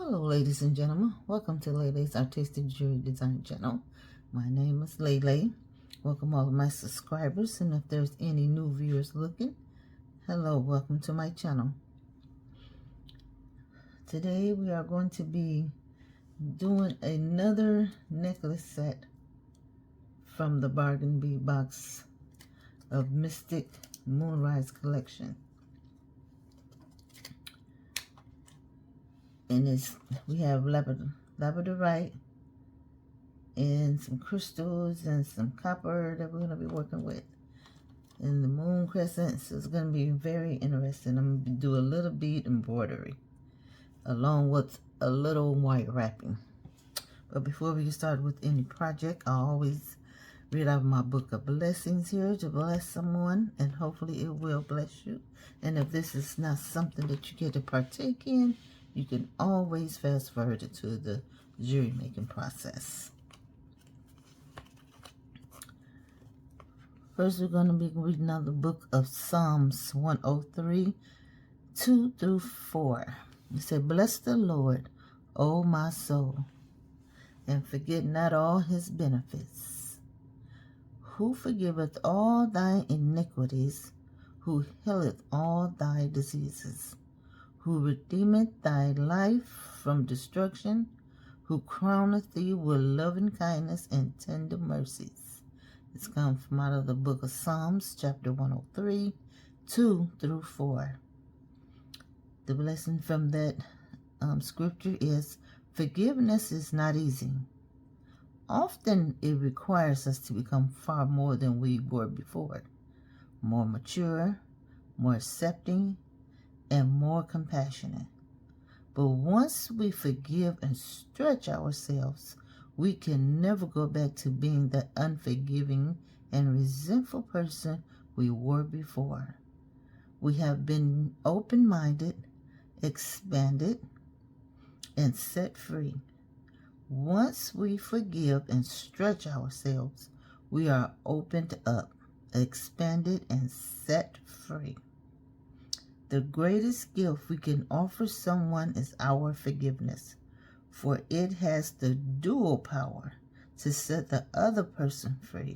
Hello, ladies and gentlemen. Welcome to Lele's Artistic Jewelry Design Channel. My name is Lele. Welcome all of my subscribers, and if there's any new viewers looking, hello, welcome to my channel. Today we are going to be doing another necklace set from the Bargain Bee box of Mystic Moonrise collection. And we have labradorite and some crystals and some copper that we're going to be working with. And the moon crescent, so it's going to be very interesting. I'm going to do a little bead embroidery along with a little white wrapping. But before we get started with any project, I always read out my book of blessings here to bless someone, and hopefully it will bless you. And if this is not something that you get to partake in, you can always fast forward it to the jewelry making process. First, we're going to be reading out the book of Psalms 103, 2 through 4. It said, "Bless the Lord, O my soul, and forget not all his benefits, who forgiveth all thy iniquities, who healeth all thy diseases, who redeemeth thy life from destruction, who crowneth thee with loving kindness and tender mercies." It's come from out of the book of Psalms, chapter 103, 2 through 4. The blessing from that scripture is, forgiveness is not easy. Often it requires us to become far more than we were before, more mature, more accepting, and more compassionate. But once we forgive and stretch ourselves, we can never go back to being the unforgiving and resentful person we were before. We have been open-minded, expanded, and set free. Once we forgive and stretch ourselves, we are opened up, expanded, and set free. The greatest gift we can offer someone is our forgiveness, for it has the dual power to set the other person free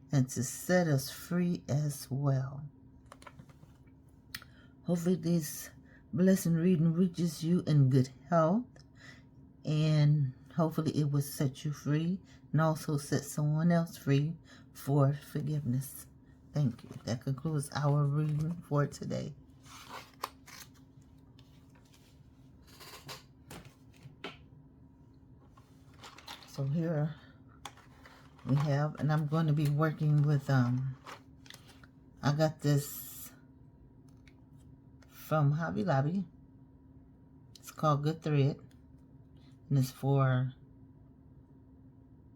and to set us free as well. Hopefully this blessing reading reaches you in good health, and hopefully it will set you free and also set someone else free for forgiveness. Thank you. That concludes our reading for today. So here we have, and I'm going to be working with, I got this from Hobby Lobby. It's called Good Thread, and it's for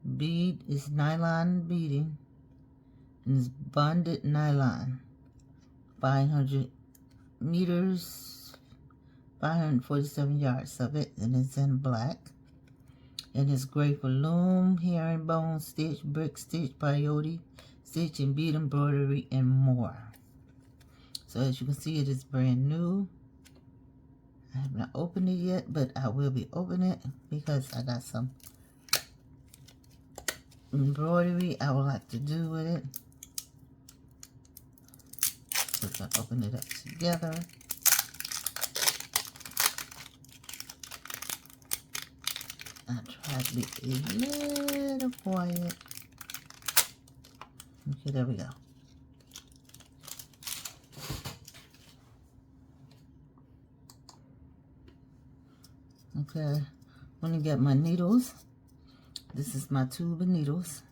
bead, it's nylon beading, and it's bonded nylon, 500 meters, 547 yards of it, and it's in black. And it's great for loom, herringbone, stitch, brick stitch, peyote stitch, and bead embroidery, and more. So as you can see, it is brand new. I have not opened it yet, but I will be opening it because I got some embroidery I would like to do with it. So we're going to open it up together. I try to be a little quiet. Okay, there we go. Okay, I'm going to get my needles. This is my tube of needles.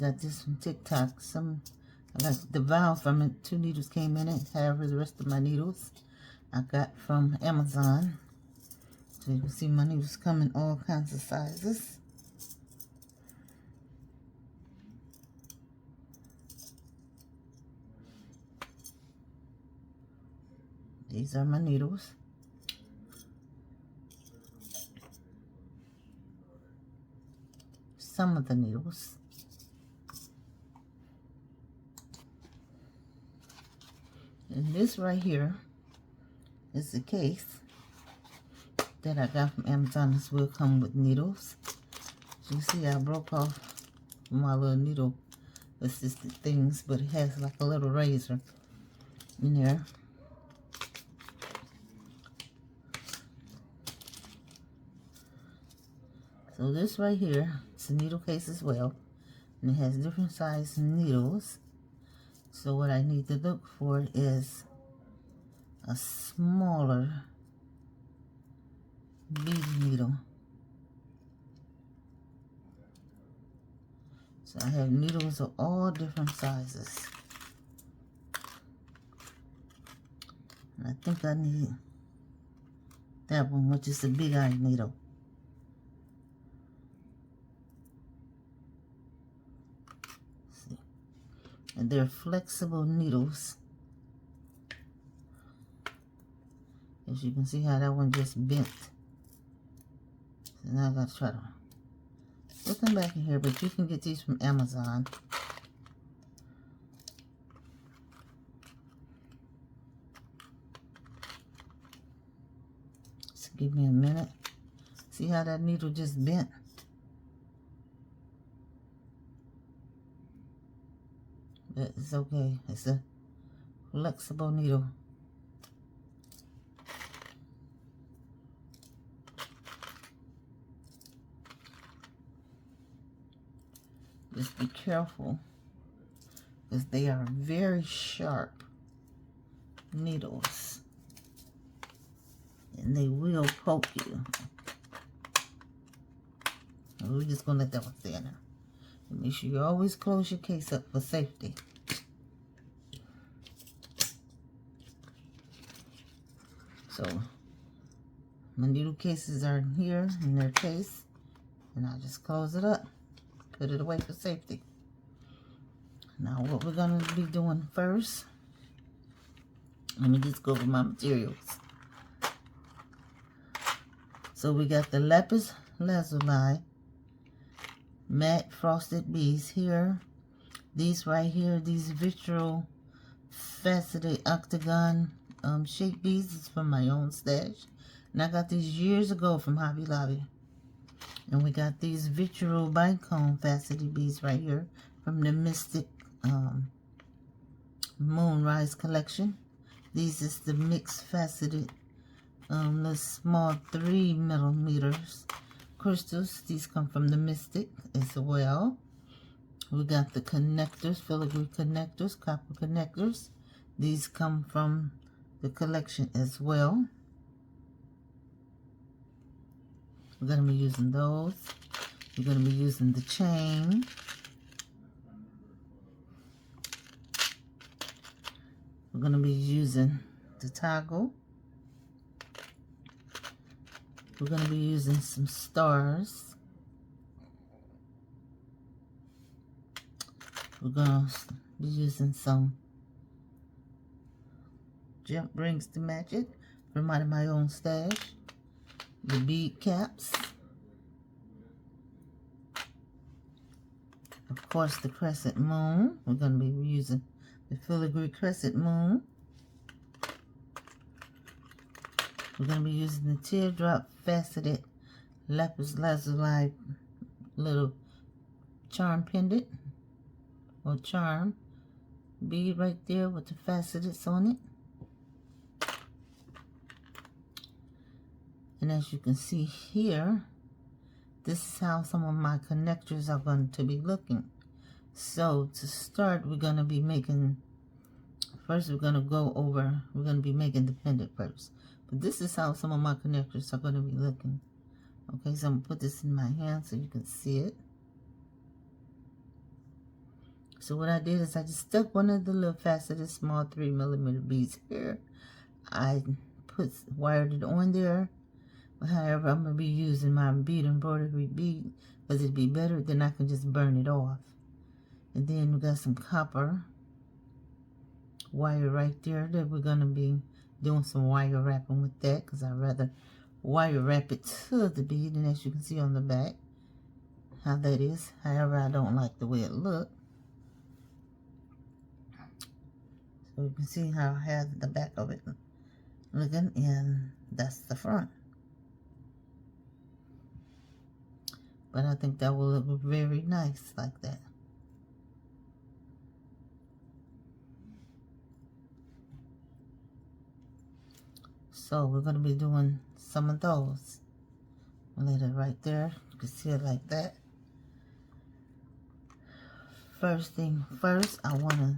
Got this from TikTok. I got the vial from it. 2 needles came in it. However, the rest of my needles I got from Amazon. So you can see my needles come in all kinds of sizes. These are my needles. Some of the needles. And this right here is the case that I got from Amazon. This will come with needles. As you see, I broke off my little needle assisted things, but it has like a little razor in there. So this right here, it's a needle case as well, and it has different size needles. So what I need to look for is a smaller bead needle. So I have needles of all different sizes. And I think I need that one, which is the big eye needle. See. And they're flexible needles. As you can see how that one just bent. So now I gotta try to put them back in here, but you can get these from Amazon. So give me a minute. See how that needle just bent? But it's okay. It's a flexible needle. Just be careful, because they are very sharp needles, and they will poke you. And we're just going to let that one stay in there. And make sure you always close your case up for safety. So, my needle cases are in here in their case, and I just close it up. Put it away for safety. Now what we're going to be doing first, let me just go over my materials. So we got the Lapis Lazuli matte frosted beads here. These right here, these vitral faceted octagon shaped beads is from my own stash. And I got these years ago from Hobby Lobby. And we got these vitral bicone faceted beads right here from the Mystic Moonrise collection. These is the mixed faceted, the small 3mm crystals. These come from the Mystic as well. We got the connectors, filigree connectors, copper connectors. These come from the collection as well. We're going to be using those. We're going to be using the chain. We're going to be using the toggle. We're going to be using some stars. We're going to be using some jump rings to match it from out of my own stash. The bead caps, of course the crescent moon. We're going to be using the filigree crescent moon. We're going to be using the teardrop faceted Lapis Lazuli little charm pendant or charm bead right there with the facets on it. And as you can see here, this is how some of my connectors are going to be looking. So to start, we're going to be making, first we're going to be making the pendant first. But this is how some of my connectors are going to be looking. Okay, so I'm going to put this in my hand so you can see it. So what I did is I just stuck one of the little faceted small 3mm beads here. I wired it on there. However, I'm going to be using my bead embroidery bead because it'd be better than I can just burn it off. And then we got some copper wire right there that we're going to be doing some wire wrapping with that, because I'd rather wire wrap it to the bead. And as you can see on the back, how that is. However, I don't like the way it looked. So you can see how I have the back of it looking in. That's the front. But I think that will look very nice like that. So we're going to be doing some of those. I'll let it right there. You can see it like that. First thing first, I want to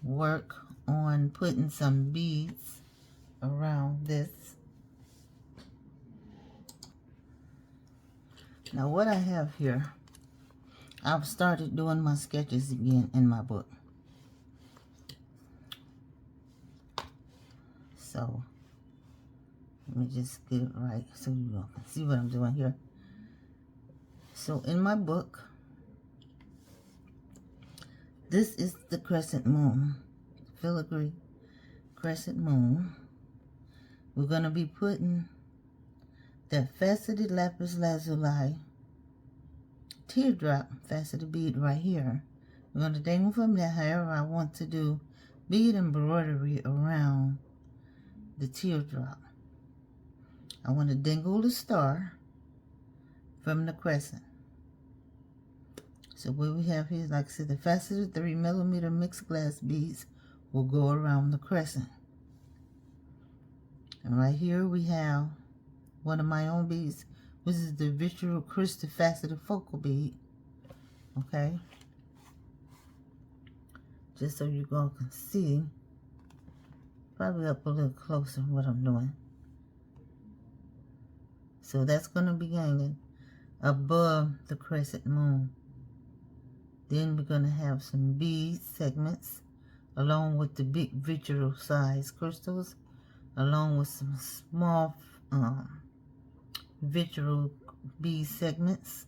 work on putting some beads around this. Now what I have here, I've started doing my sketches again in my book. So let me just get it right so you all can see what I'm doing here. So in my book, this is the crescent moon, filigree crescent moon. We're going to be putting that faceted lapis lazuli teardrop faceted bead right here. We're going to dangle from there. However, I want to do bead embroidery around the teardrop. I want to dangle the star from the crescent. So what we have here is, like I said, the faceted 3mm mixed glass beads will go around the crescent. And right here we have one of my own beads, which is the Vitral Crystal Faceted Focal Bead. Okay? Just so you all can see, probably up a little closer what I'm doing. So that's going to be hanging above the crescent moon. Then we're going to have some bead segments along with the big vitral size crystals, along with some small vitral bead segments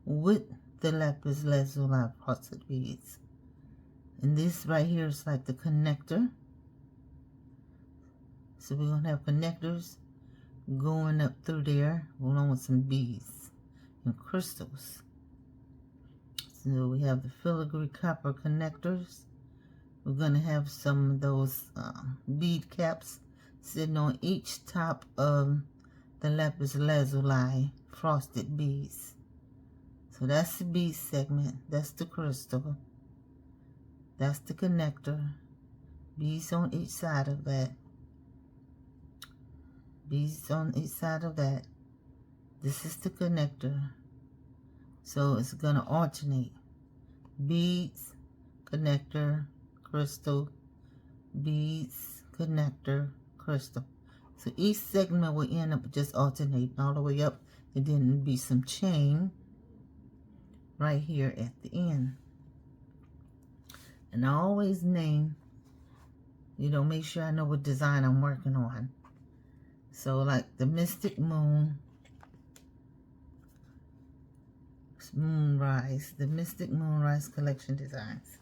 with the lapis lazuli frosted beads. And this right here is like the connector. So we're going to have connectors going up through there along with some beads and crystals. So we have the filigree copper connectors. We're going to have some of those bead caps sitting on each top of the lapis lazuli frosted beads. So that's the bead segment. That's the crystal. That's the connector. Beads on each side of that. Beads on each side of that. This is the connector. So it's going to alternate. Beads, connector, crystal, beads, connector, crystal. So each segment will end up just alternating all the way up, and then there'll be some chain right here at the end. And I always name, make sure I know what design I'm working on. So like the Mystic Moon, Moonrise, the Mystic Moonrise collection designs.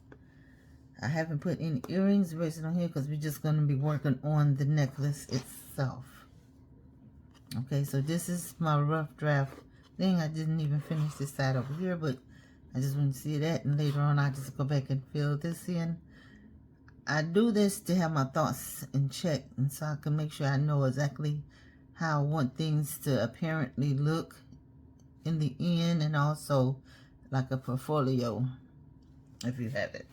I haven't put any earrings version on here because we're just going to be working on the necklace itself. Okay, so this is my rough draft thing. I didn't even finish this side over here, but I just want to see that, and later on I'll just go back and fill this in. I do this to have my thoughts in check, and so I can make sure I know exactly how I want things to apparently look in the end, and also like a portfolio, if you have it,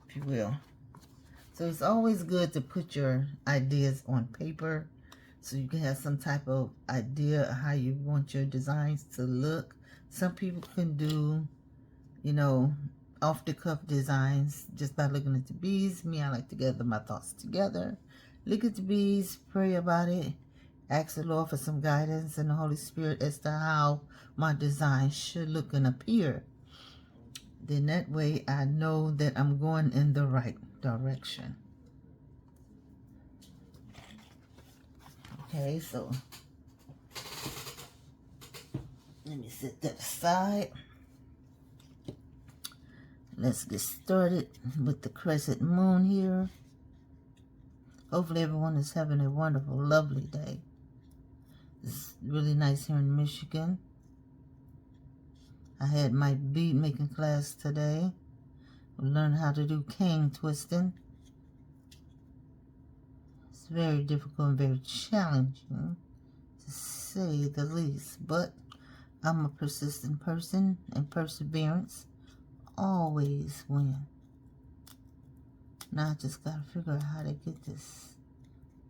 if you will. So it's always good to put your ideas on paper so you can have some type of idea of how you want your designs to look. Some people can do, off the cuff designs just by looking at the beads. Me, I like to gather my thoughts together, look at the beads, pray about it, ask the Lord for some guidance and the Holy Spirit as to how my design should look and appear. Then that way I know that I'm going in the right direction. Okay, so let me set that aside. Let's get started with the crescent moon here. Hopefully everyone is having a wonderful, lovely day. It's really nice here in Michigan. I had my bead making class today. We learned how to do cane twisting. very difficult and very challenging, to say the least. But I'm a persistent person, and perseverance always wins. Now I just gotta figure out how to get this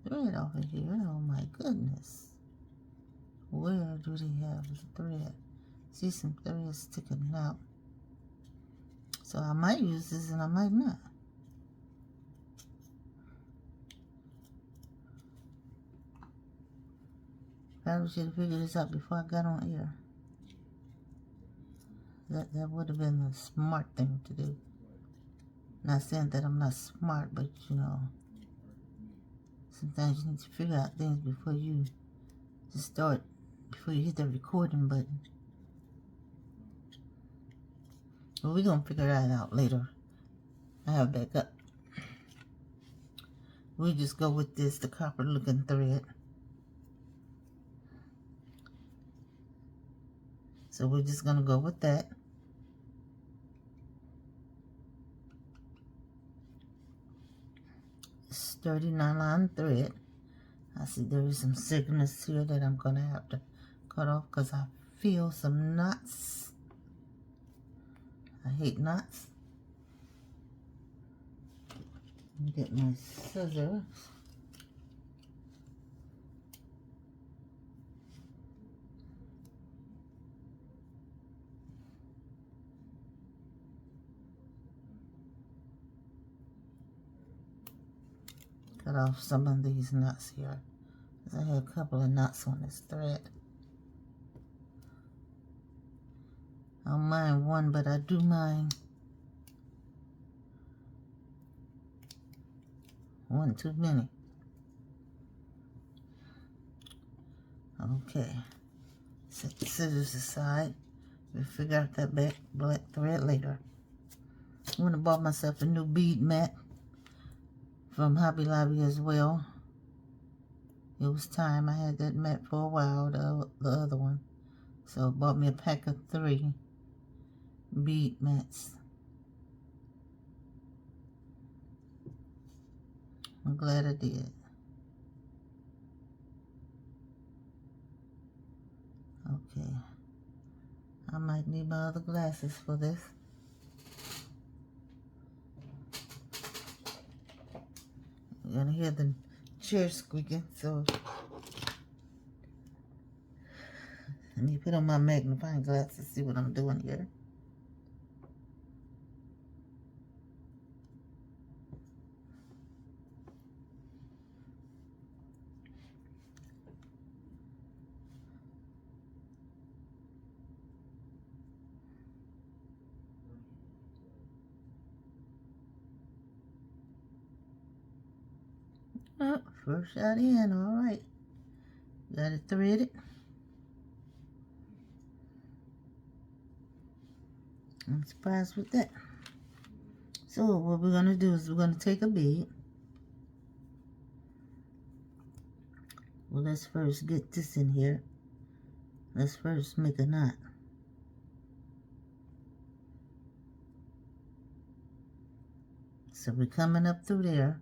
thread off of here. Oh my goodness. Where do they have the thread? See some thread sticking out. So I might use this and I might not. Probably should have figured this out before I got on air. That would have been the smart thing to do. Not saying that I'm not smart, but you know, sometimes you need to figure out things before you just start, before you hit the recording button. But we're going to figure that out later. I have backup. We just go with this, the copper looking thread. So we're just going to go with that. Sturdy nylon thread. I see there is some segments here that I'm going to have to cut off because I feel some knots. I hate knots. Let me get my scissors. Cut off some of these knots here. I had a couple of knots on this thread. I don't mind one, but I do mind one too many. Okay. Set the scissors aside. We'll figure out that black thread later. I went and bought myself a new bead mat from Hobby Lobby as well. It was time. I had that mat for a while, the other one. So I bought me a pack of 3 bead mats. I'm glad I did. Okay. I might need my other glasses for this. You're gonna hear the chair squeaking, so let me put on my magnifying glass to see what I'm doing here. Oh, first shot in, all right. Got it threaded. I'm surprised with that. So what we're gonna do is we're gonna take a bead. Well, let's first get this in here. Let's first make a knot. So we're coming up through there.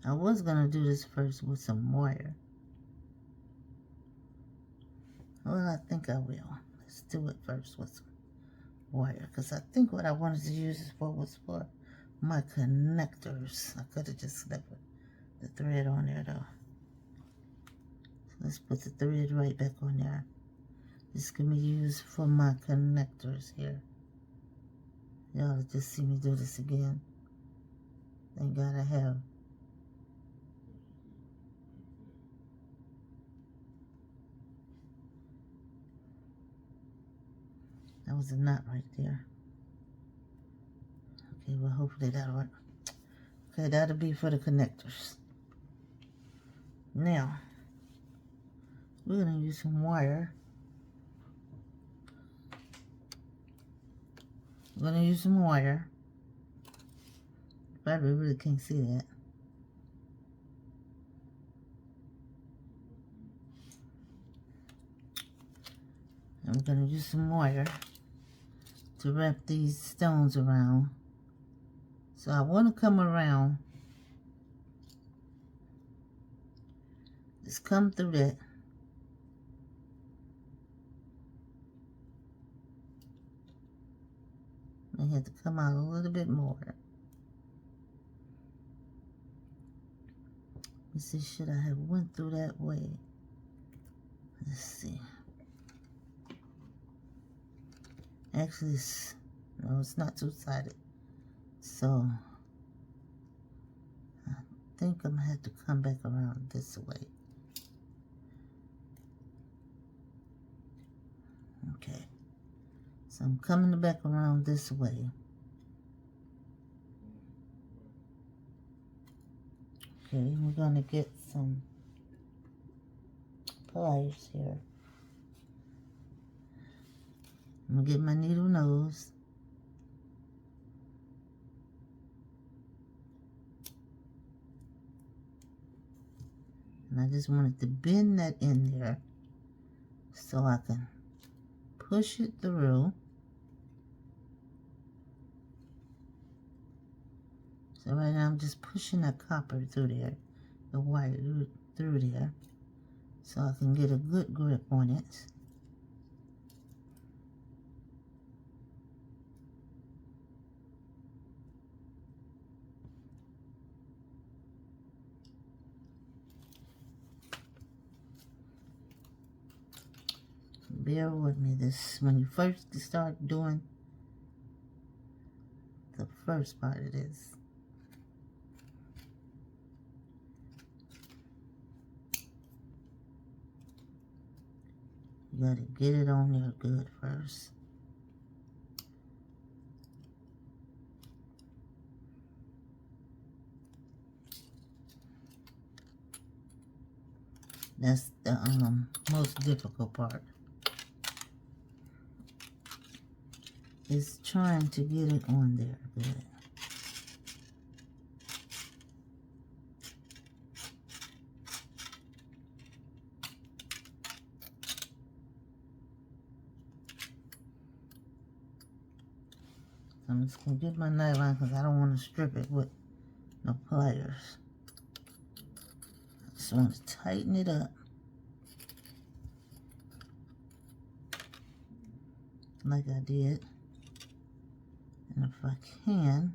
I was gonna do this first with some wire. Well, I think I will. Let's do it first with some wire, because I think what I wanted to use it for was for my connectors. I could have just left the thread on there though. So let's put the thread right back on there. This can be used for my connectors here. Y'all just see me do this again. Thank God I have. That was a knot right there. Okay, well, hopefully that'll work. Okay, that'll be for the connectors. Now, we're going to use some wire. We're going to use some wire. Probably really can't see that. I'm going to use some wire to wrap these stones around. So I want to come around. Just come through that. I have to come out a little bit more. Let's see, should I have went through that way? Let's see. Actually, no, it's not two-sided. So, I think I'm going to have to come back around this way. Okay. So, I'm coming back around this way. Okay, we're going to get some pliers here. I'm going to get my needle nose. And I just wanted to bend that in there so I can push it through. So right now I'm just pushing that copper through there, the wire through there, so I can get a good grip on it. Bear with me. This when you first start doing the first part of this. You gotta get it on there good first. That's the most difficult part. Is trying to get it on there good. I'm just going to get my knife on because I don't want to strip it with no pliers. I just want to tighten it up. Like I did. And if I can,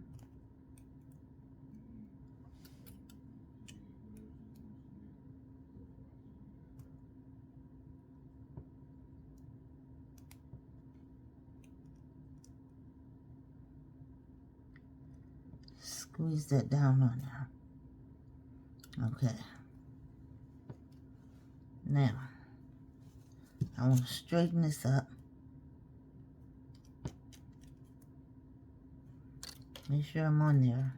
squeeze that down on there. Okay. Now, I want to straighten this up. Make sure I'm on there.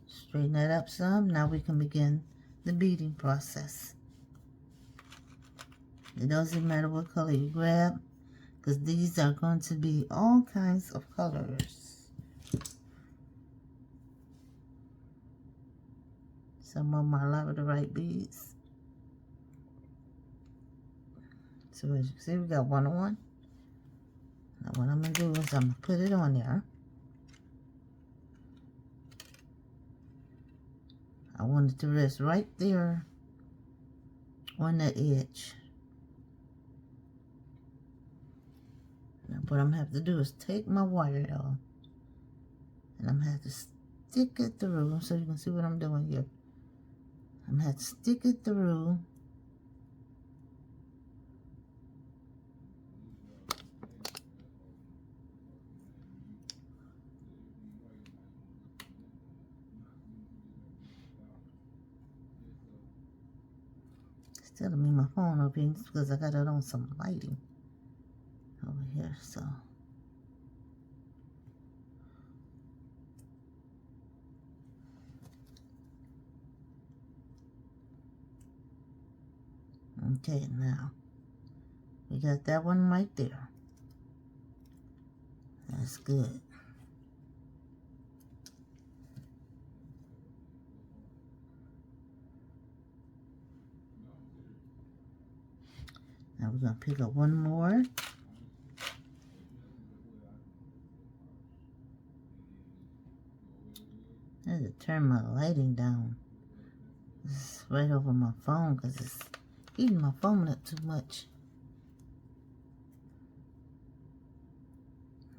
Straighten that up some. Now we can begin the beading process. It doesn't matter what color you grab, because these are going to be all kinds of colors. Some of my labradorite beads. So as you can see, we got one on one. Now what I'm going to do is I'm going to put it on there. I want it to rest right there on the edge. Now what I'm going to have to do is take my wire off. And I'm going to have to stick it through so you can see what I'm doing here. I'm going to have to stick it through. It's telling me my phone up here because I got it on some lighting over here, so. Okay, now we got that one right there. That's good. Now we're going to pick up one more. I had to turn my lighting down. It's right over my phone because it's heating my phone up too much.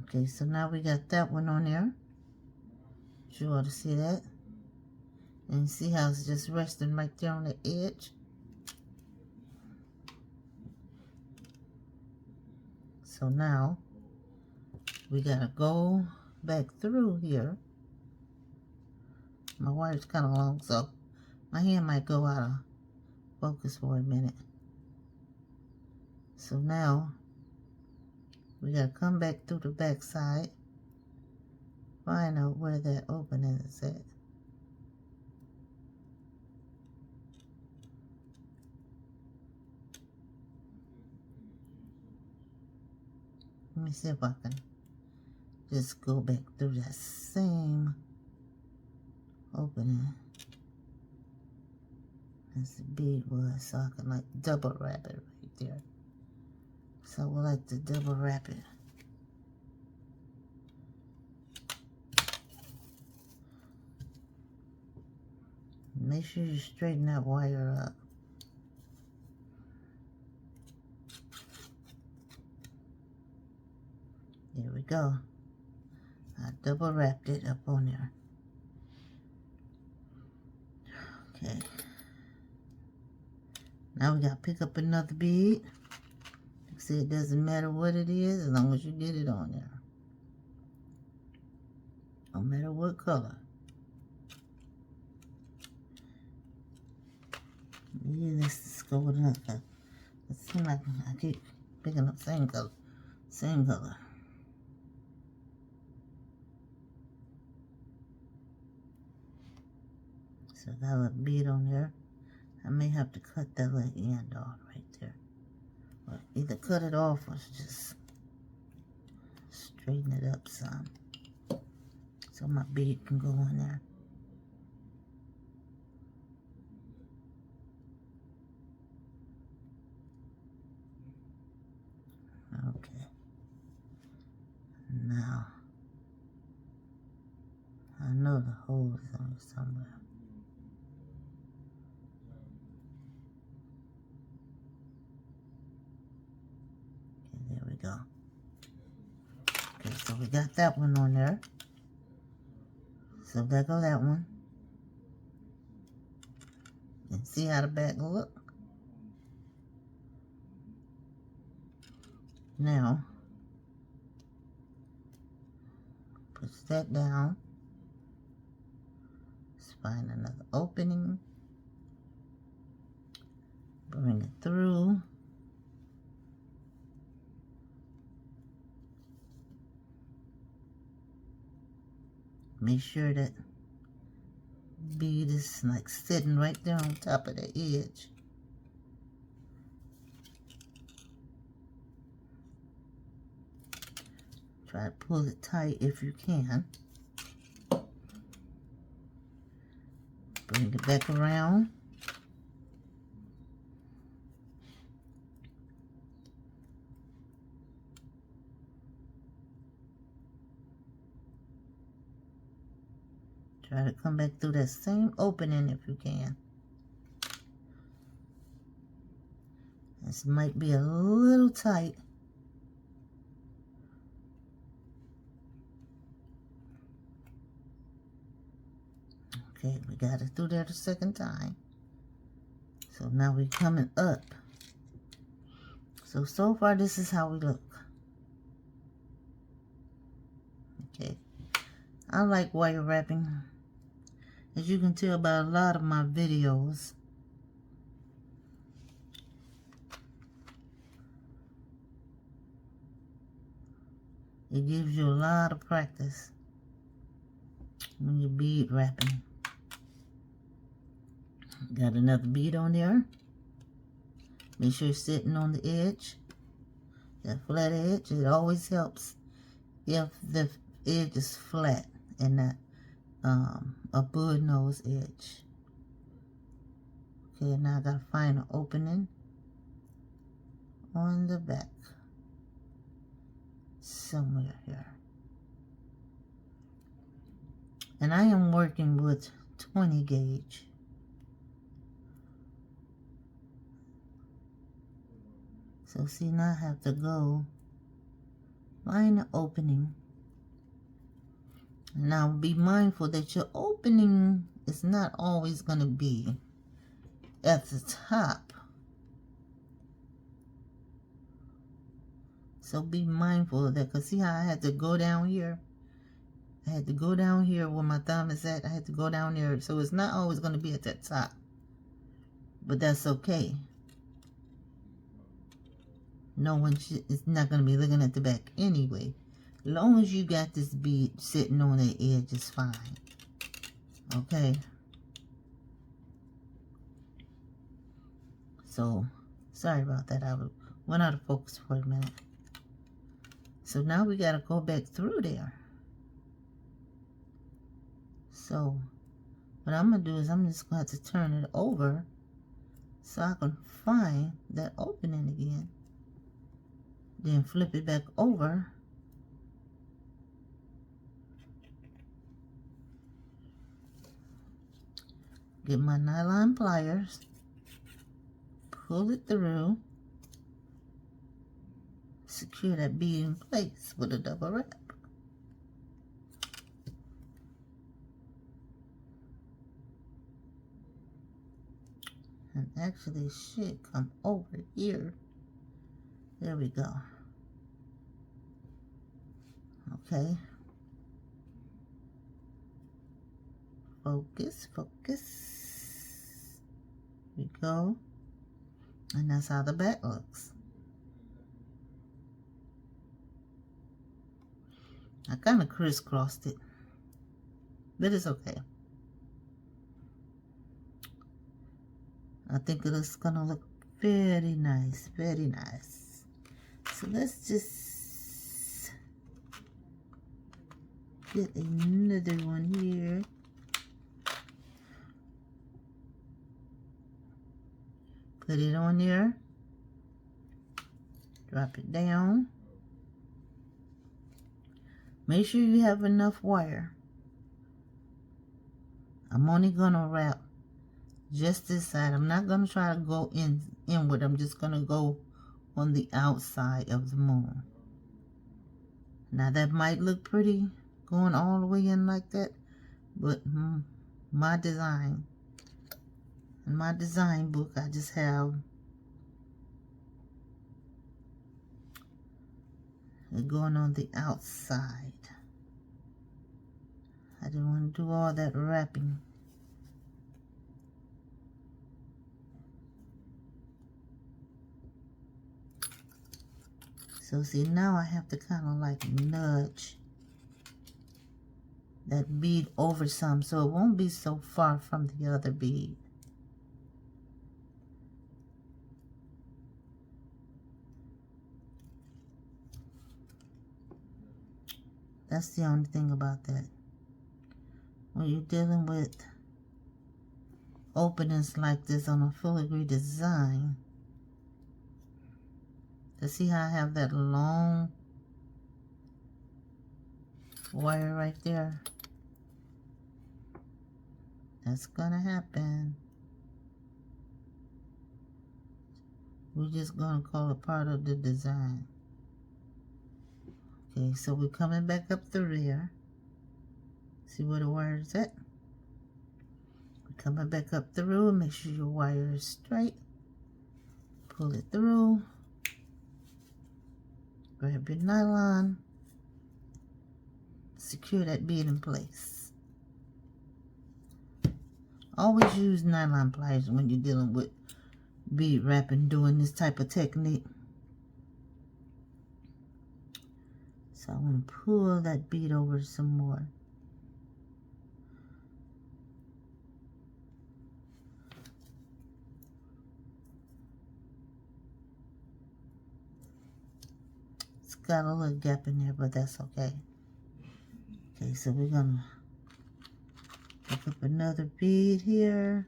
Okay, so now we got that one on there. You ought to see that. And see how it's just resting right there on the edge. So now we gotta go back through here. My wire's kind of long, so my hand might go out of focus for a minute. So now we gotta come back through the back side, find out where that opening is at. Let me see if I can just go back through that same opening as the bead was, so I can like double wrap it right there. So I would like to double wrap it. Make sure you straighten that wire up. There we go. I double wrapped it up on there. Okay. Now we gotta pick up another bead. See, it doesn't matter what it is as long as you get it on there. No matter what color. Maybe let's just go with another. It seems like I keep picking up same color. Same color. So I got a bead on there. I may have to cut that little end off right there. Or either cut it off or just straighten it up some. So my bead can go in there. Okay. Now, I know the hole is on here somewhere. There we go. Okay, so we got that one on there. So there go that one. And see how the back look. Now, push that down. Let's find another opening. Bring it through. Make sure that bead is like sitting right there on top of the edge. Try to pull it tight if you can. Bring it back around. Try to come back through that same opening if you can. This might be a little tight. Okay, we got it through there the second time. So now we're coming up. So far this is how we look. Okay. I like wire wrapping. As you can tell by a lot of my videos, it gives you a lot of practice when you're bead wrapping. Got another bead on there. Make sure it's sitting on the edge. That flat edge, it always helps if the edge is flat and not a bud nose edge. Okay, now I gotta find an opening on the back. Somewhere here. And I am working with 20 gauge. So see, now I have to go find the opening. Now be mindful that your opening is not always going to be at the top. So be mindful of that, because see how I had to go down here? I had to go down here where my thumb is at. I had to go down there. So it's not always going to be at that top. But that's okay. No one is not going to be looking at the back anyway. As long as you got this bead sitting on the edge, it's fine. Okay. So, sorry about that. I went out of focus for a minute. So now we got to go back through there. So, what I'm going to do is I'm just going to have to turn it over so I can find that opening again. Then flip it back over. Get my nylon pliers. Pull it through. Secure that bead in place with a double wrap. And actually it should come over here. There we go. Okay. Focus, focus. Here we go. And that's how the back looks. I kind of crisscrossed it, but it's okay. I think it is gonna look very nice, very nice. So let's just get another one here. Put it on there. Drop it down. Make sure you have enough wire. I'm only gonna wrap just this side. I'm not gonna try to go inward. I'm just gonna go on the outside of the moon. Now that might look pretty going all the way in like that, but my design, in my design book, I just have it going on the outside. I didn't want to do all that wrapping. So see, now I have to kind of like nudge that bead over some so it won't be so far from the other bead. That's the only thing about that. When you're dealing with openings like this on a filigree design, to see how I have that long wire right there, that's gonna happen. We're just gonna call it part of the design. Okay, so we're coming back up the rear. See where the wire is at? We're coming back up through. Make sure your wire is straight. Pull it through. Grab your nylon. Secure that bead in place. Always use nylon pliers when you're dealing with bead wrapping, doing this type of technique. So I'm going to pull that bead over some more. It's got a little gap in there, but that's okay. Okay, so we're going to pick up another bead here.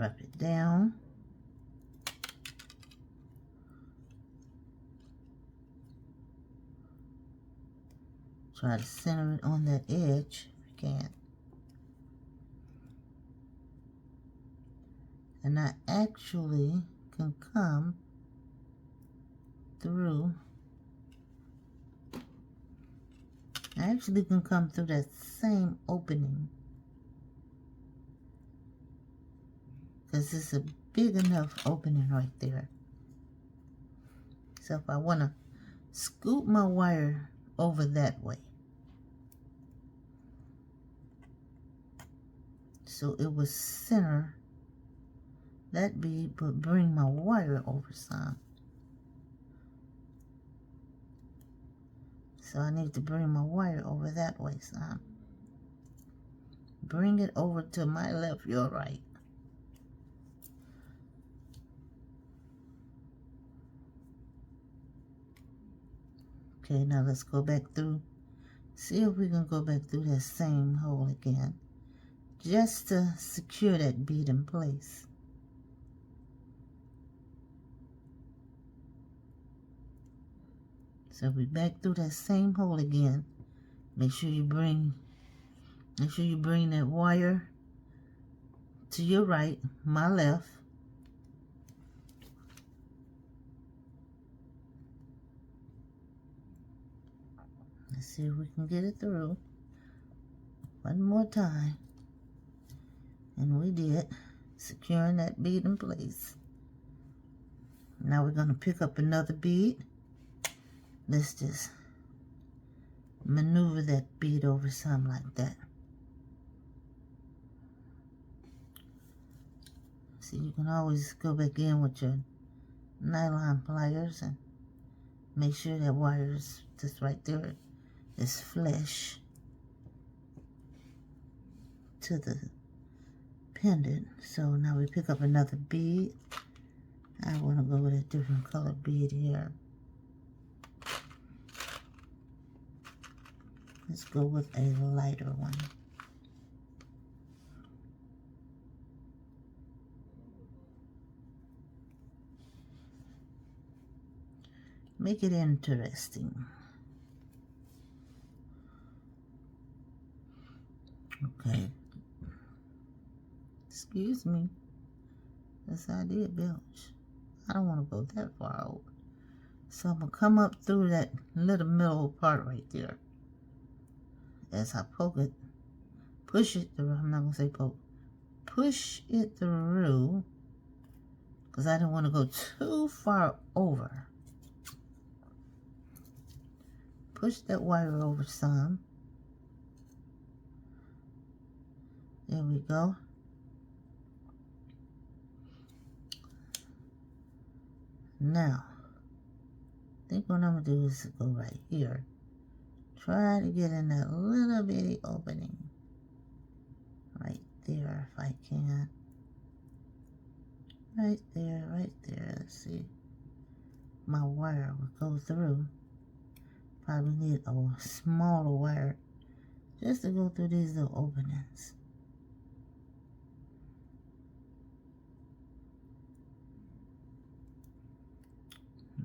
Drop it down. Try to center it on that edge if you can. And I actually can come through. I actually can come through that same opening, because it's a big enough opening right there. So if I want to scoop my wire over that way, so it will center that bead, but bring my wire over some. So I need to bring my wire over that way some. Bring it over to my left, your right. Okay, now let's go back through. See if we can go back through that same hole again, just to secure that bead in place. So we back through that same hole again. Make sure you bring that wire to your right, my left. Let's see if we can get it through. One more time. And we did, securing that bead in place. Now we're going to pick up another bead. Let's just maneuver that bead over something like that. See, you can always go back in with your nylon pliers and make sure that wire is just right there, is flush to the pendant. So now we pick up another bead. I want to go with a different color bead here. Let's go with a lighter one. Make it interesting. Okay. Excuse me. Yes, I did belch. I don't want to go that far out. So I'm going to come up through that little middle part right there. As I poke it, push it through. I'm not going to say poke. Push it through, because I didn't want to go too far over. Push that wire over some. There we go. Now, I think what I'm going to do is go right here. Try to get in that little bitty opening. Right there, if I can. Right there, right there. Let's see. My wire will go through. Probably need a smaller wire just to go through these little openings.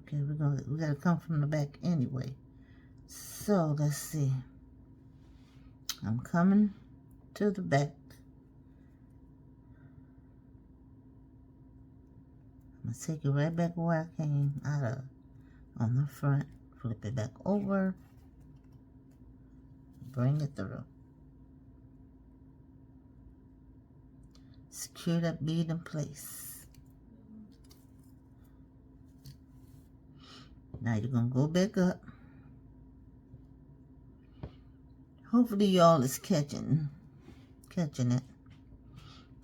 Okay, we gotta come from the back anyway. So let's see. I'm coming to the back. I'm gonna take it right back where I came out of, on the front. Flip it back over. Bring it through. Secure that bead in place. Now you're gonna go back up. Hopefully y'all is catching it.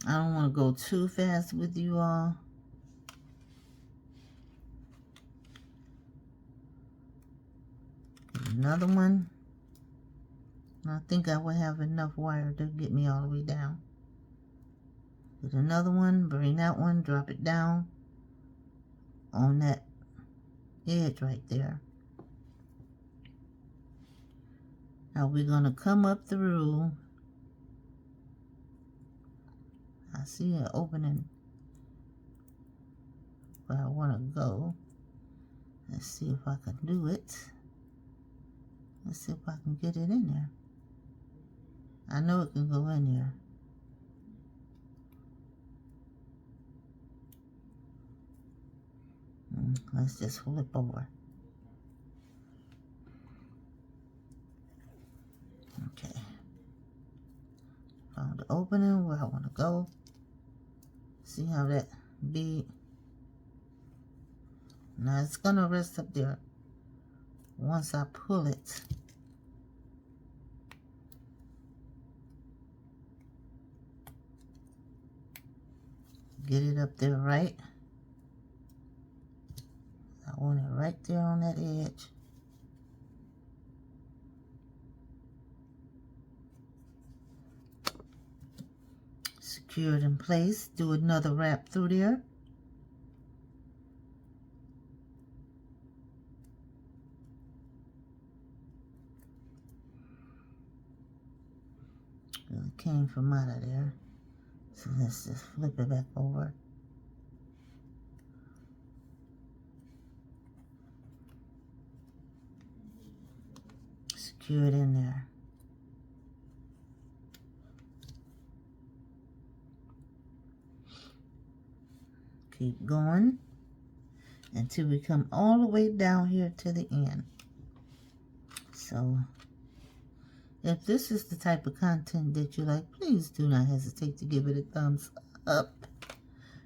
I don't want to go too fast with you all. Another one. I think I will have enough wire to get me all the way down. Get another one, bring that one, drop it down on that edge right there. Now we're going to come up through. I see an opening where I want to go. Let's see if I can do it. Let's see if I can get it in there. I know it can go in there. Let's just flip over. Okay. Found the opening where I want to go. See how that bead. Now it's going to rest up there once I pull it. Get it up there right. I want it right there on that edge. Secure it in place. Do another wrap through there. It came from out of there. So let's just flip it back over. Secure it in there. Keep going until we come all the way down here to the end. So if this is the type of content that you like, please do not hesitate to give it a thumbs up.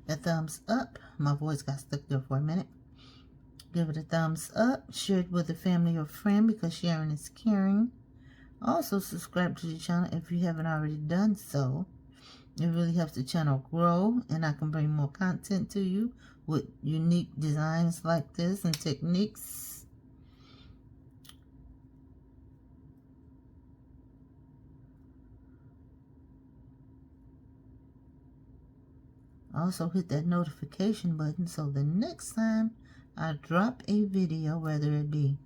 A thumbs up. My voice got stuck there for a minute. Give it a thumbs up. Share it with a family or friend because sharing is caring. Also subscribe to the channel if you haven't already done so. It really helps the channel grow and I can bring more content to you with unique designs like this and techniques. Also hit that notification button so the next time I drop a video, whether it be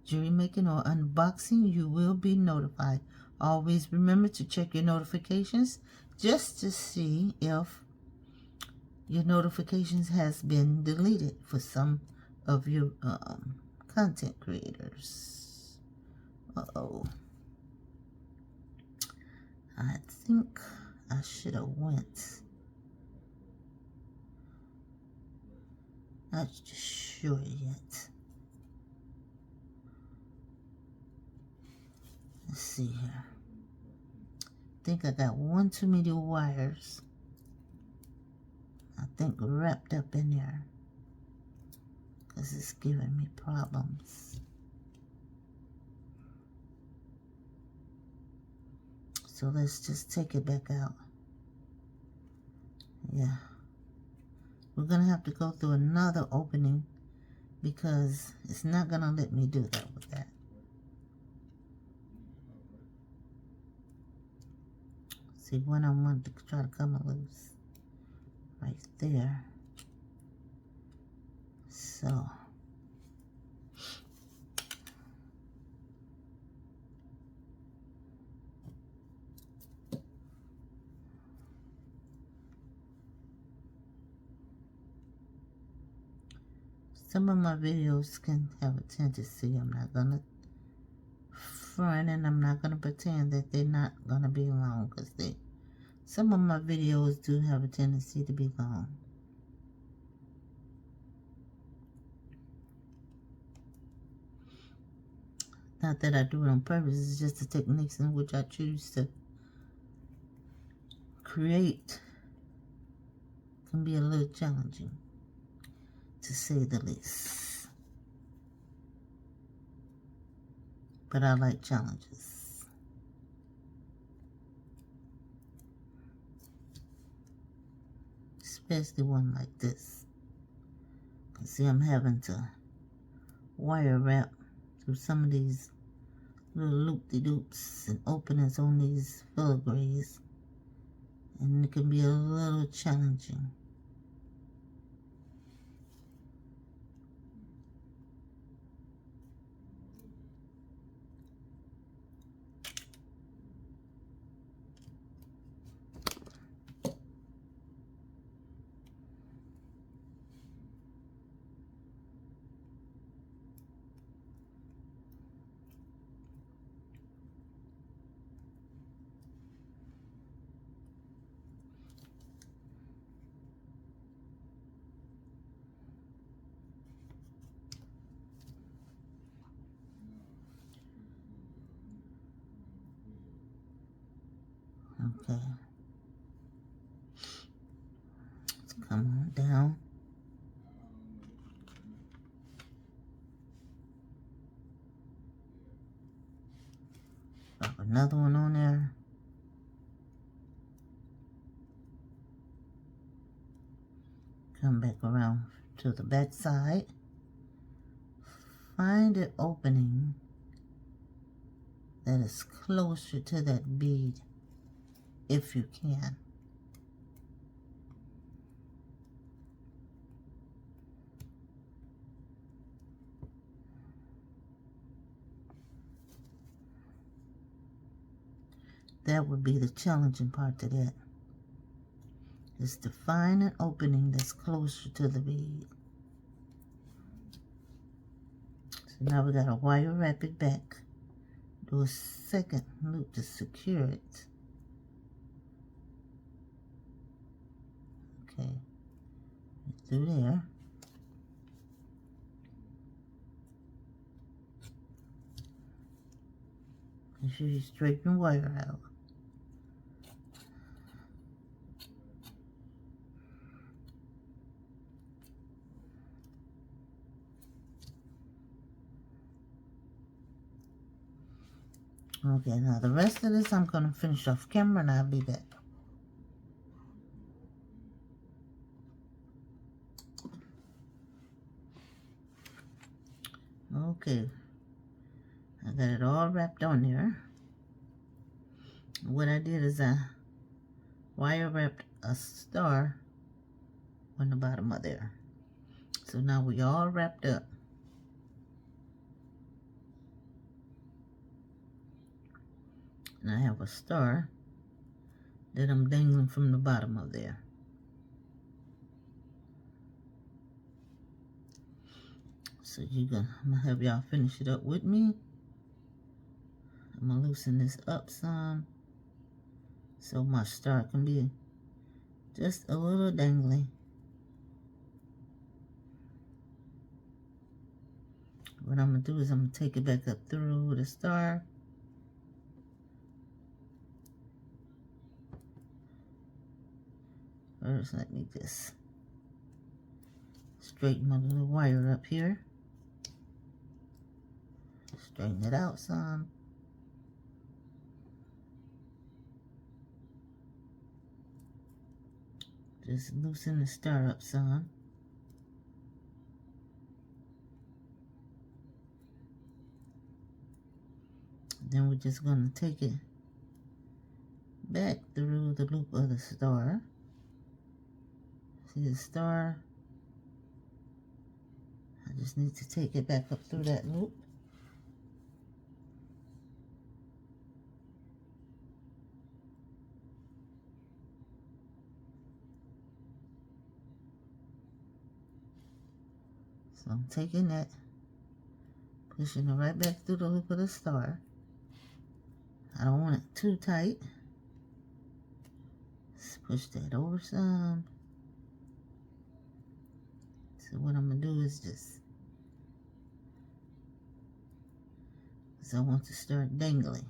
jewelry making or unboxing, you will be notified. Always remember to check your notifications just to see if your notifications has been deleted for some of your content creators. Uh-oh. I think I should have went. Not just sure yet. Let's see here. I think I got one too many wires. I think wrapped up in there. Because it's giving me problems. So let's just take it back out. Yeah. We're going to have to go through another opening because it's not going to let me do that with that. See, when I want to try to come loose. Right there. So. Some of my videos can have a tendency, I'm not going to front and I'm not going to pretend that they're not going to be long because some of my videos do have a tendency to be long. Not that I do it on purpose, it's just the techniques in which I choose to create can be a little challenging, to say the least. But I like challenges. Especially one like this. You see, I'm having to wire wrap through some of these little loop-de-doops and openings on these filigrees. And it can be a little challenging. Okay. Let's come on down. Drop another one on there. Come back around to the back side. Find an opening that is closer to that bead if you can. That would be the challenging part to that, is to find an opening that's closer to the bead. So now we got to wire wrap it back. Do a second loop to secure it. Okay, through there. Make sure you straighten the wire out. Okay, now the rest of this I'm going to finish off camera and I'll be back. Okay, I got it all wrapped on there. What I did is I wire wrapped a star on the bottom of there. So now we all wrapped up. And I have a star that I'm dangling from the bottom of there. So I'm gonna have y'all finish it up with me. I'm gonna loosen this up some so my star can be just a little dangly. What I'm gonna do is I'm gonna take it back up through the star. First, let me just straighten my little wire up here. Straighten it out some. Just loosen the star up some. Then we're just going to take it back through the loop of the star. See the star? I just need to take it back up through that loop. So I'm taking that, pushing it right back through the loop of the star. I don't want it too tight. Let's push that over some. So what I'm going to do is just, because I want to start dangling.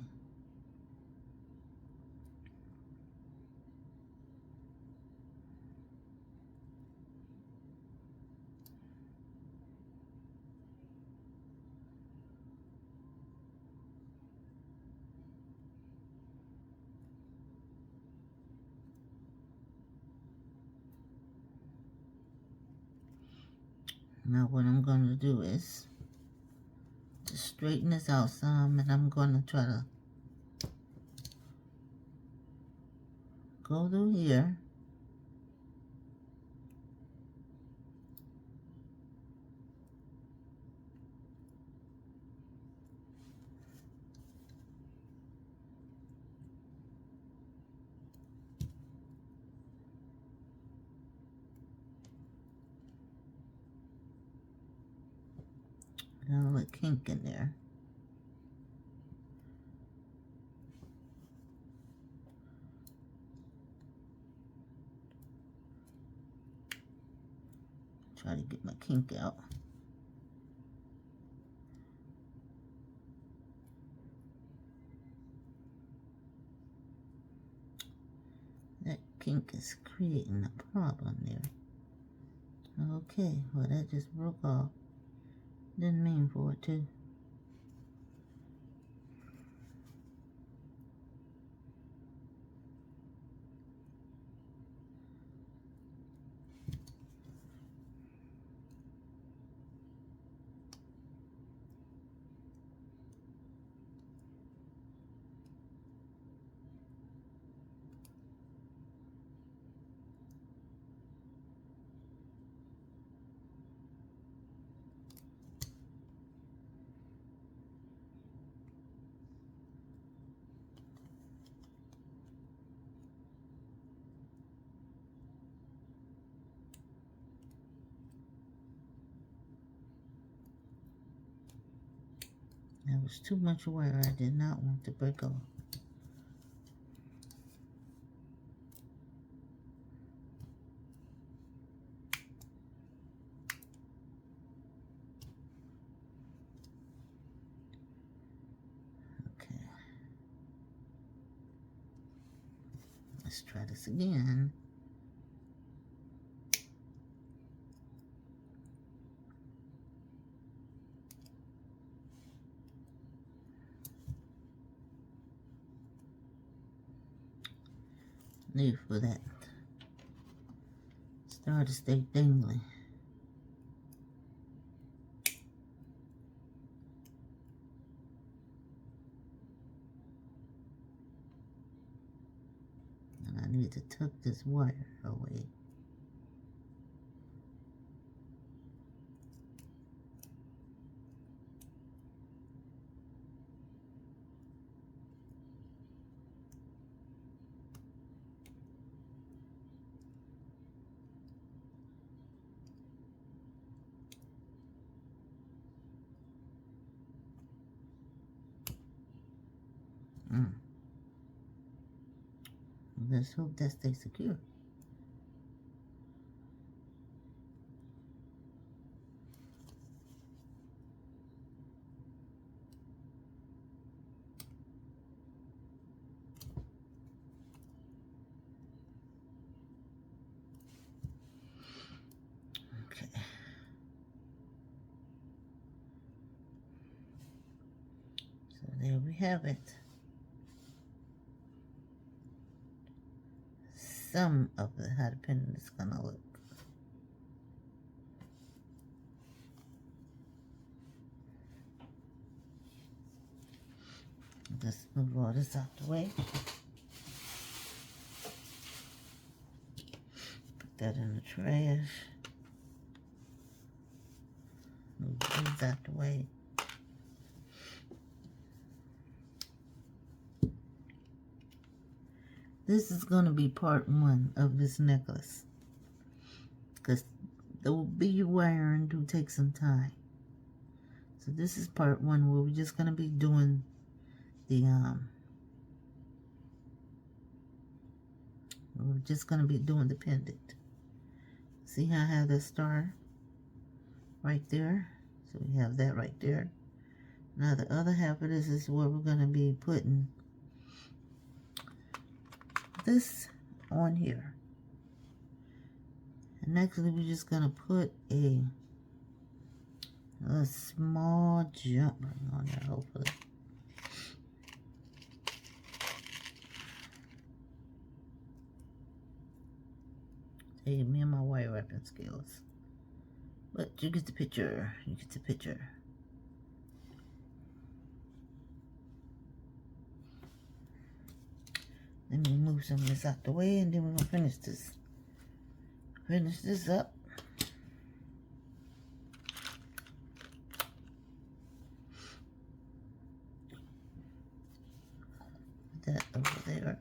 Now what I'm going to do is just straighten this out some, and I'm going to try to go through here. Got a little kink in there. Try to get my kink out. kink is creating a problem there. Okay, well that just broke off. Didn't mean for it to. There was too much wire I did not want to break off. Okay. Let's try this again. Leave for that star to stay dangling. And I need to tuck this wire away. Let's hope that stays secure. Okay. So there we have it. Some of how the pendant is gonna look. Just move all this out the way. Put that in the trash. Move these out the way. This is going to be part 1 of this necklace, because the bead wiring do take some time. So this is part 1 where we're just going to be doing the pendant. See how I have the star right there? So we have that right there. Now the other half of this is where we're going to be putting this on here. And actually we're just going to put a small jump ring on there, hopefully. Hey, me and my wire wrapping skills. But you get the picture. You get the picture. Let me move some of this out the way, and then we're gonna finish this. Finish this up. Put that over there.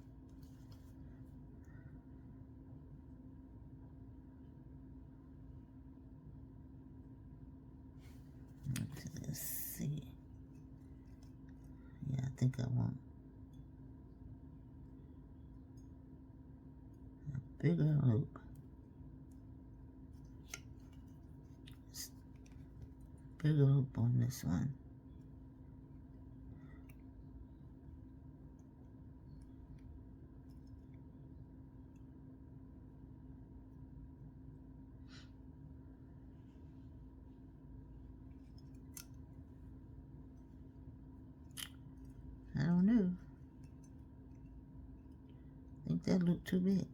Let's see. Yeah, I think I want a bigger loop. Bigger loop on this one. think that looked too big.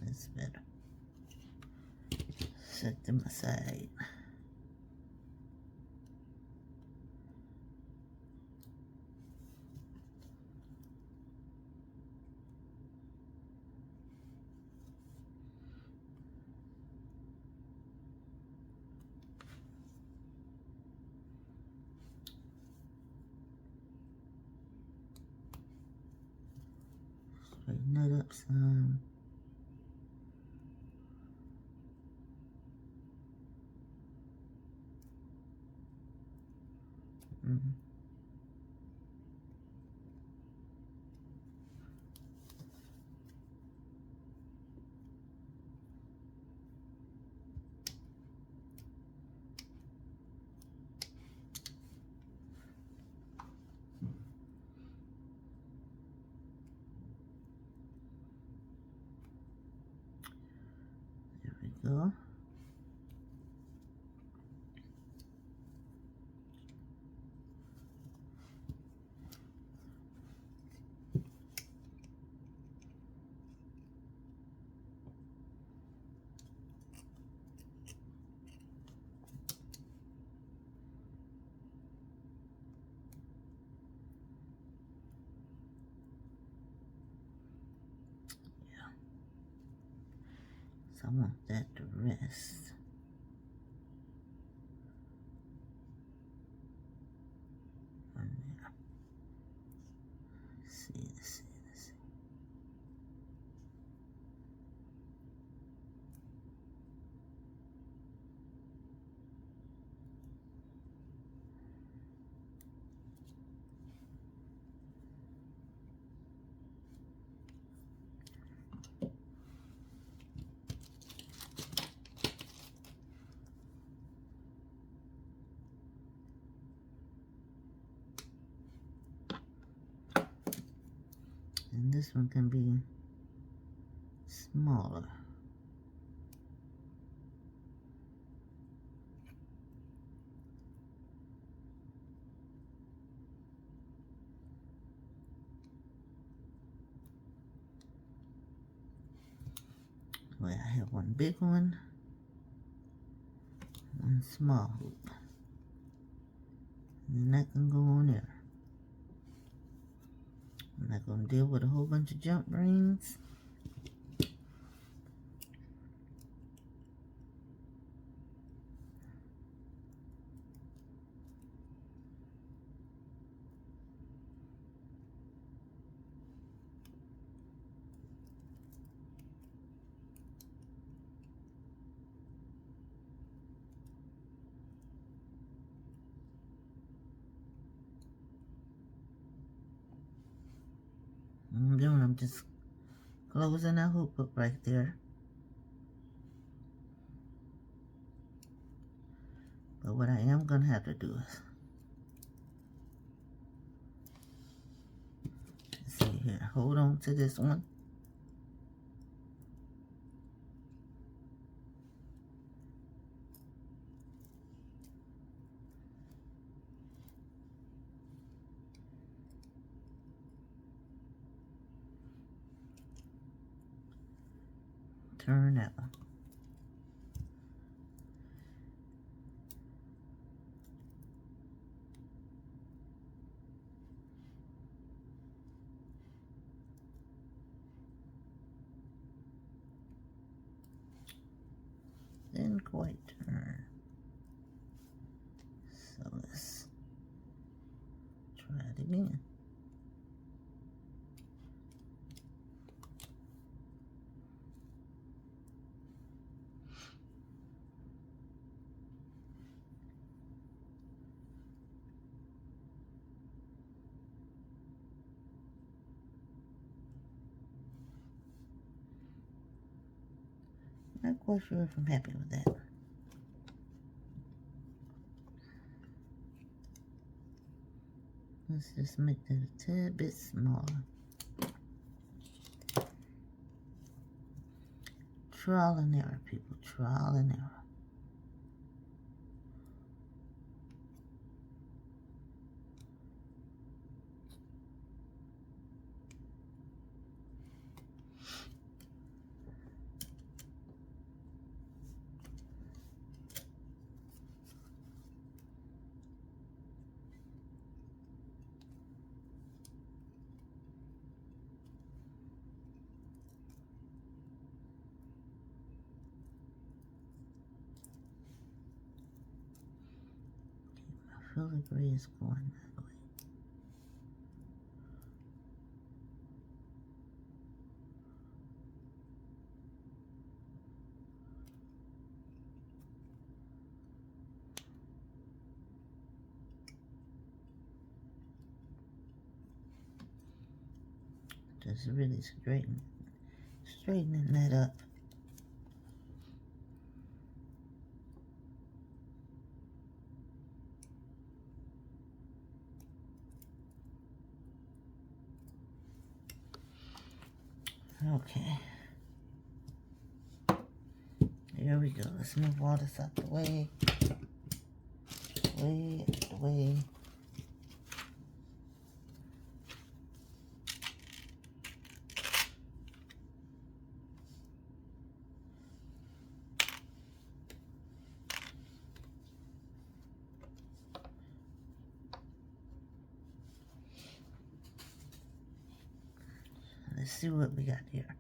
That's better. Set them aside. Straighten that up some. There we go. So I want that to rest. On there. Let's see. And this one can be smaller. Well, I have one big one, one small hoop. And that can go on there. I'm not going to deal with a whole bunch of jump rings. I'm just closing that hoop up right there. But what I am going to have to do is, let's see here, hold on to this one. Turn that one. Didn't quite turn. So let's try it again. Not quite sure if I'm happy with that. Let's just make that a tad bit smaller. Trial and error, people. Trial and error. Filigree is going that way. Just really straightening that up. Okay. There we go. Let's move all this out the way. Way out the way. Let's see what we got here.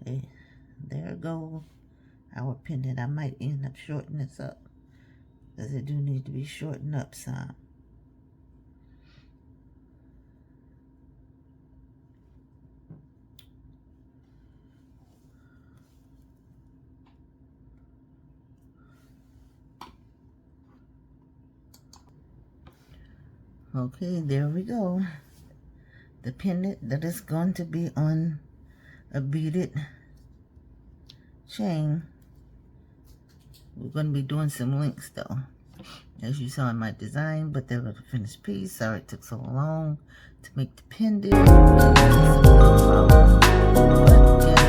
Okay, there go our pendant. I might end up shortening this up, because it do need to be shortened up some. Okay, there we go. The pendant that is going to be on a beaded chain. We're going to be doing some links though, as you saw in my design, but they were the finished piece. Sorry it took so long to make the pendant. But yeah.